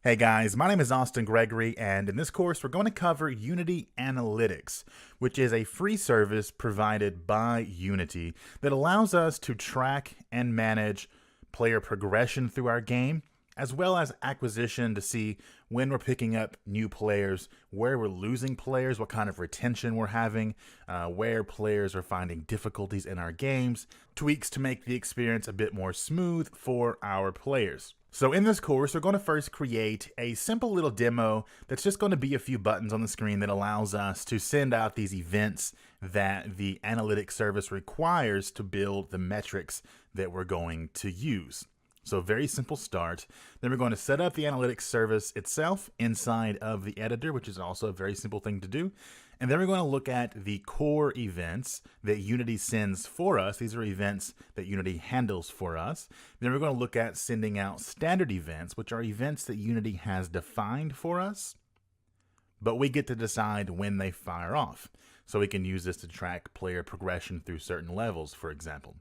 Hey guys, my name is Austin Gregory, and in this course we're going to cover Unity Analytics, which is a free service provided by Unity that allows us to track and manage player progression through our game, as well as acquisition to see when we're picking up new players, where we're losing players, what kind of retention we're having, where players are finding difficulties in our games, tweaks to make the experience a bit more smooth for our players. So in this course, we're going to first create a simple little demo that's just going to be a few buttons on the screen that allows us to send out these events that the analytics service requires to build the metrics that we're going to use. So very simple start. Then we're going to set up the analytics service itself inside of the editor, which is also a very simple thing to do. And then we're going to look at the core events that Unity sends for us. These are events that Unity handles for us. Then we're going to look at sending out standard events, which are events that Unity has defined for us, but we get to decide when they fire off. So we can use this to track player progression through certain levels, for example.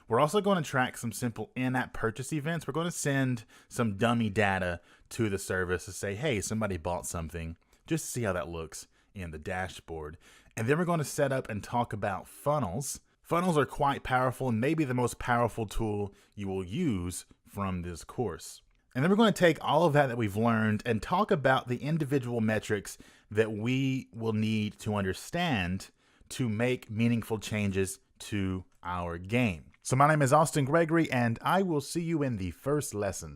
We're also going to track some simple in-app purchase events. We're going to send some dummy data to the service to say, hey, somebody bought something, just to see how that looks in the dashboard. And then we're going to set up and talk about funnels. Funnels are quite powerful and maybe the most powerful tool you will use from this course. And then we're going to take all of that we've learned and talk about the individual metrics that we will need to understand to make meaningful changes to our game. So my name is Austin Gregory, and I will see you in the first lesson.